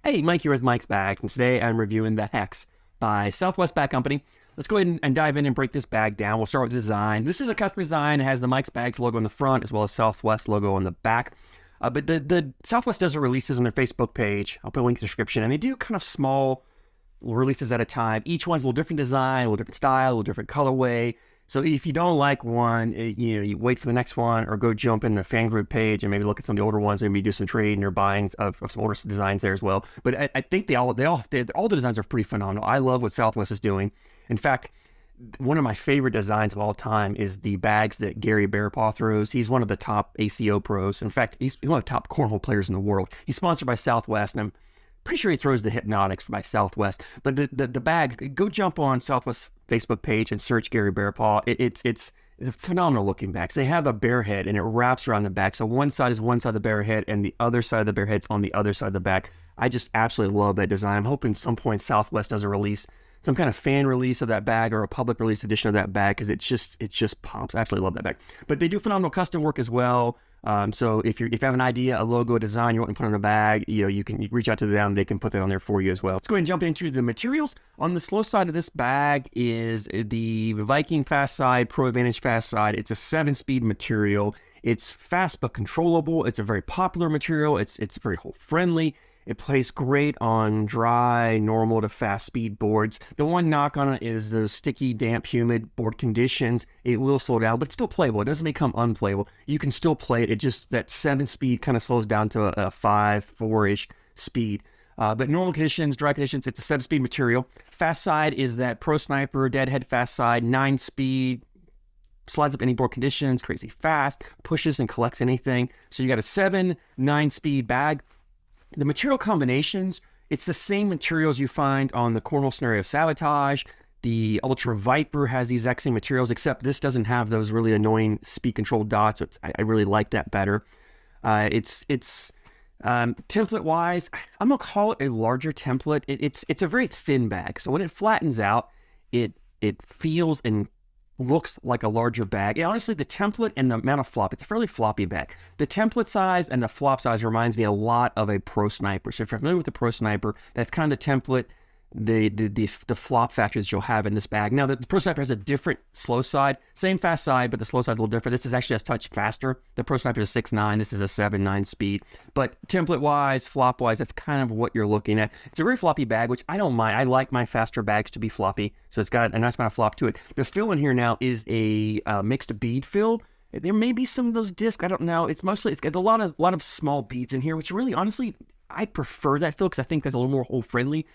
Hey, Mike here with Mike's Bag, and today I'm reviewing the Hex by Southwest Bag Company. Let's go ahead and dive in and break this bag down. We'll start with the design. This is a custom design. It has the Mike's Bags logo on the front as well as Southwest logo on the back. But the Southwest does the releases on their Facebook page. I'll put a link in the description, and they do kind of small releases at a time. Each one's a little different design, a little different style, a little different colorway. So if you don't like one, you wait for the next one, or go jump in the fan group page and maybe look at some of the older ones, maybe do some trading or buying of some older designs there as well. But I think all the designs are pretty phenomenal. I love what Southwest is doing. In fact, one of my favorite designs of all time is the bags that Gary Bearpaw throws. He's one of the top ACO pros. In fact, he's one of the top cornhole players in the world. He's sponsored by Southwest, and I'm pretty sure he throws the Hypnotics by Southwest. But the bag, go jump on Southwest Facebook page and search Gary Bearpaw. It's a phenomenal looking bag. So they have a bear head and it wraps around the back. So one side is one side of the bear head and the other side of the bear head's on the other side of the back. I just absolutely love that design. I'm hoping some point Southwest does a release, some kind of fan release of that bag or a public release edition of that bag, because it just pops. I absolutely love that bag. But they do phenomenal custom work as well. So if you have an idea, a logo, a design you want to put on a bag, you can reach out to them. They can put that on there for you as well. Let's go ahead and jump into the materials. On the slow side of this bag is the Viking Fast Side, Pro Advantage Fast Side. It's a 7-speed material. It's fast but controllable. It's a very popular material. It's very hole friendly. It plays great on dry, normal to fast speed boards. The one knock on it is the sticky, damp, humid board conditions. It will slow down, but it's still playable. It doesn't become unplayable. You can still play it. It just, that 7-speed kind of slows down to a 5-4-ish speed. But normal conditions, dry conditions, it's a 7-speed material. Fast side is that Pro Sniper, Deadhead Fast Side, 9-speed, slides up any board conditions, crazy fast, pushes and collects anything. So you got a 7-9-speed bag. The material combinations, it's the same materials you find on the Cornhole Scenario Sabotage. The Ultra Viper has these exact same materials, except this doesn't have those really annoying speed control dots. So I really like that better. Template wise, I'm gonna call it a larger template. It's a very thin bag, so when it flattens out, it feels and looks like a larger bag. And honestly, the template and the amount of flop, it's a fairly floppy bag. The template size and the flop size reminds me a lot of a Pro Sniper. So if you're familiar with the Pro Sniper, that's kind of the template, the flop factor that you'll have in this bag. Now, the Pro Sniper has a different slow side, same fast side, but the slow side's a little different. This is actually a touch faster. The Pro Sniper is a 6.9, this is a 7.9 speed. But template-wise, flop-wise, that's kind of what you're looking at. It's a very floppy bag, which I don't mind. I like my faster bags to be floppy, so it's got a nice amount of flop to it. The fill in here now is a mixed bead fill. There may be some of those discs, I don't know. It's got a lot of small beads in here, which really, honestly, I prefer that fill because I think that's a little more hole-friendly.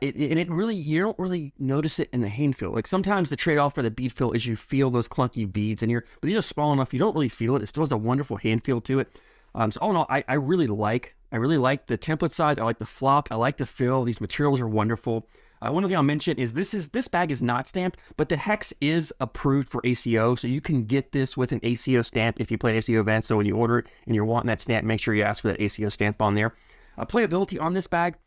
You don't really notice it in the hand feel. Like sometimes the trade-off for the bead feel is you feel those clunky beads in here, but these are small enough you don't really feel it. It still has a wonderful hand feel to it. So all in all, I really like the template size. I like the flop. I like the fill. These materials are wonderful. One other thing I'll mention is this bag is not stamped, but the Hex is approved for ACO, so you can get this with an ACO stamp if you play an ACO event. So when you order it and you're wanting that stamp, make sure you ask for that ACO stamp on there. Playability on this bag.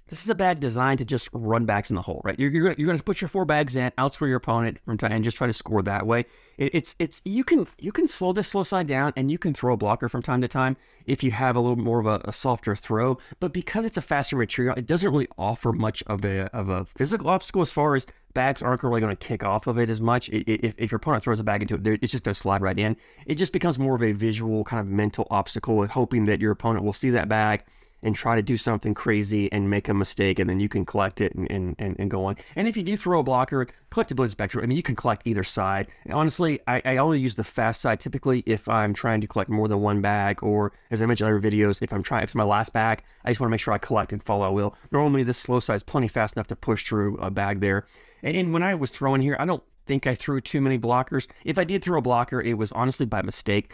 This is a bag designed to just run bags in the hole, right? You're going to put your 4 bags in, outscore your opponent from time, and just try to score that way. You can slow this slow side down, and you can throw a blocker from time to time if you have a little more of a softer throw. But because it's a faster material, it doesn't really offer much of a physical obstacle as far as bags aren't really going to kick off of it as much. If your opponent throws a bag into it, it's just going to slide right in. It just becomes more of a visual kind of mental obstacle, hoping that your opponent will see that bag and try to do something crazy and make a mistake, and then you can collect it and go on. And if you do throw a blocker, collectability spectrum, I mean, you can collect either side. And honestly, I only use the fast side typically if I'm trying to collect more than one bag, or as I mentioned in other videos, if it's my last bag, I just want to make sure I collect and follow a wheel. Normally, this slow side is plenty fast enough to push through a bag there. And when I was throwing here, I don't think I threw too many blockers. If I did throw a blocker, it was honestly by mistake.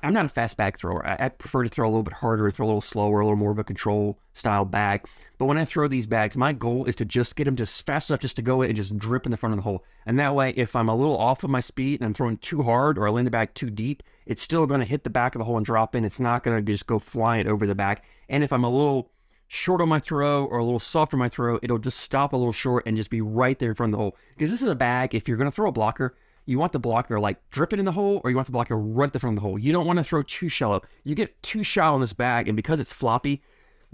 I'm not a fast bag thrower. I prefer to throw a little bit harder, throw a little slower, a little more of a control style bag. But when I throw these bags, my goal is to just get them just fast enough just to go in and just drip in the front of the hole. And that way, if I'm a little off of my speed and I'm throwing too hard or I land the bag too deep, it's still going to hit the back of the hole and drop in. It's not going to just go flying over the back. And if I'm a little short on my throw or a little soft on my throw, it'll just stop a little short and just be right there in front of the hole. Because this is a bag, if you're going to throw a blocker, you want the blocker like dripping in the hole, or you want the blocker right at the front of the hole. You don't want to throw too shallow. You get too shallow in this bag, and because it's floppy,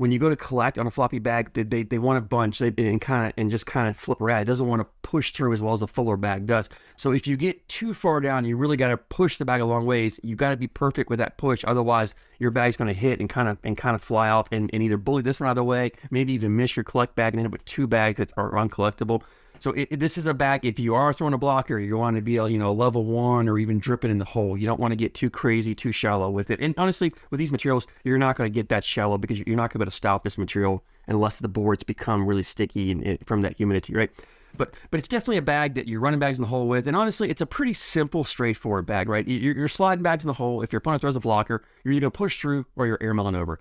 when you go to collect on a floppy bag, they want to bunch and just kind of flip around. It doesn't want to push through as well as a fuller bag does. So if you get too far down, you really got to push the bag a long ways. You got to be perfect with that push. Otherwise, your bag's going to hit and kind of fly off and either bully this one out of the way, maybe even miss your collect bag and end up with 2 bags that are uncollectible. So this is a bag, if you are throwing a blocker, you want to be a level 1 or even dripping in the hole. You don't want to get too crazy, too shallow with it. And honestly, with these materials, you're not going to get that shallow because you're not going to be able to stop this material unless the boards become really sticky from that humidity, right? But it's definitely a bag that you're running bags in the hole with. And honestly, it's a pretty simple, straightforward bag, right? You're sliding bags in the hole. If your opponent throws a blocker, you're either going to push through or you're air milling over.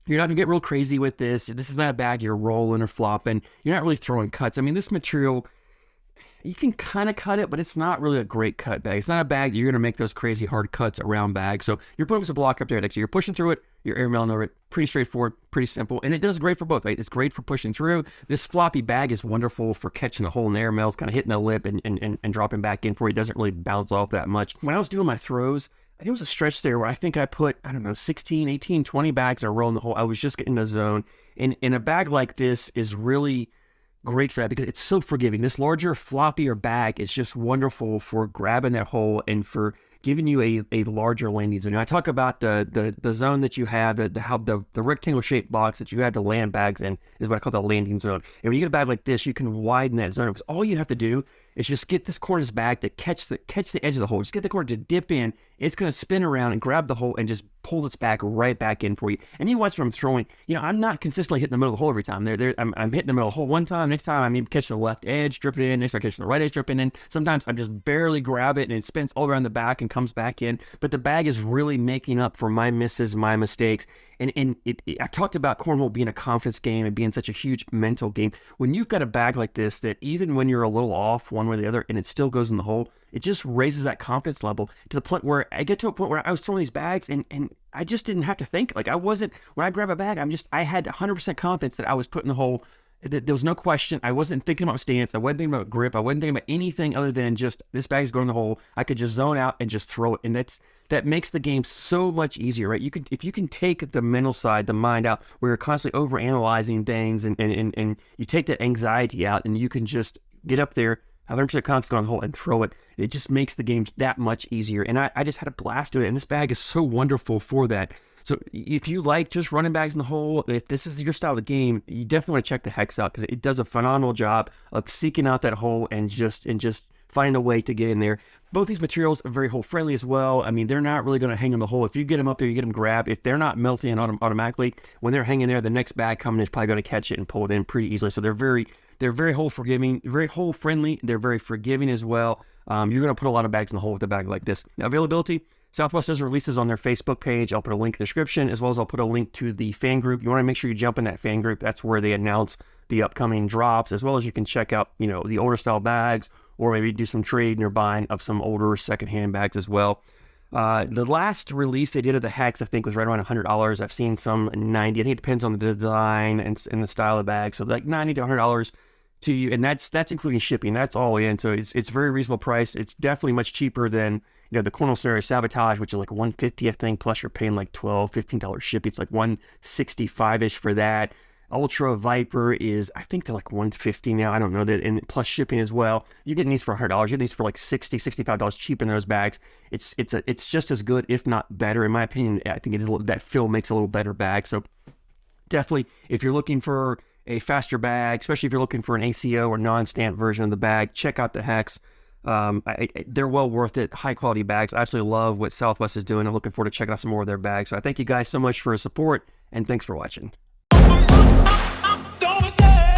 You're not going to get real crazy with this. This is not a bag you're rolling or flopping. You're not really throwing cuts. I mean, this material, you can kind of cut it, but it's not really a great cut bag. It's not a bag you're going to make those crazy hard cuts around bags. So you're putting a block up there next to you. You're pushing through it. You're air milling over it. Pretty straightforward, pretty simple. And it does great for both, right? It's great for pushing through. This floppy bag is wonderful for catching the hole in the air mills, kind of hitting the lip and dropping back in for you. It doesn't really bounce off that much. When I was doing my throws, there was a stretch there where I think I put, 16, 18, 20 bags are rolling the hole. I was just getting in the zone. And a bag like this is really great for that because it's so forgiving. This larger, floppier bag is just wonderful for grabbing that hole and for giving you a larger landing zone. I talk about the zone that you have, the rectangle shaped box that you have to land bags in is what I call the landing zone. And when you get a bag like this, you can widen that zone because all you have to do is just get this corner of this bag to catch the edge of the hole. Just get the corner to dip in. It's going to spin around and grab the hole and just pull this bag right back in for you. And you watch what I'm throwing. I'm not consistently hitting the middle of the hole every time. I'm hitting the middle of the hole one time. Next time I'm catching the left edge, dripping in. Next time I'm catching the right edge, dripping in. Sometimes I just barely grab it and it spins all around the back and comes back in. But the bag is really making up for my misses, my mistakes. And I talked about cornhole being a confidence game and being such a huge mental game. When you've got a bag like this, that even when you're a little off one way or the other and it still goes in the hole, it just raises that confidence level to the point where I get to a point where I was throwing these bags and I just didn't have to think. Like when I grab a bag, I had 100% confidence that I was putting the hole. There was no question. I wasn't thinking about stance. I wasn't thinking about grip. I wasn't thinking about anything other than just this bag's going in the hole. I could just zone out and just throw it. And that makes the game so much easier, right? If you can take the mental side, the mind out, where you're constantly overanalyzing things and you take that anxiety out and you can just get up there, have 100% confidence go in the hole and throw it. It just makes the game that much easier. And I just had a blast doing it. And this bag is so wonderful for that. So if you like just running bags in the hole, if this is your style of game, you definitely want to check the Hex out because it does a phenomenal job of seeking out that hole and just finding a way to get in there. Both these materials are very hole friendly as well. I mean, they're not really going to hang in the hole. If you get them up there, you get them grabbed. If they're not melting automatically, when they're hanging there, the next bag coming is probably going to catch it and pull it in pretty easily. So they're very hole forgiving, very hole friendly. They're very forgiving as well. You're going to put a lot of bags in the hole with a bag like this. Now, availability. Southwest does releases on their Facebook page. I'll put a link in the description, as well as I'll put a link to the fan group. You want to make sure you jump in that fan group. That's where they announce the upcoming drops, as well as you can check out, the older style bags, or maybe do some trading or buying of some older secondhand bags as well. The last release they did of the Hex, I think, was right around $100. I've seen some $90. I think it depends on the design and the style of bag. So like $90 to $100 to you, and that's including shipping. That's all in. So it's very reasonable price. It's definitely much cheaper than the Cornhole Scenario Sabotage, which is like $150, I think, plus you're paying like $12, $15 shipping. It's like $165-ish for that. Ultra Viper is, I think they're like $150 now. I don't know that, and plus shipping as well. You're getting these for $100. You're getting these for like $60, $65 cheap in those bags. It's just as good, if not better, in my opinion. I think it is that fill makes a little better bag. So definitely, if you're looking for a faster bag, especially if you're looking for an ACO or non-stamp version of the bag, check out the Hex. They're well worth it. High quality bags. I absolutely love what Southwest is doing. I'm looking forward to checking out some more of their bags. So I thank you guys so much for your support, and thanks for watching. Don't be scared.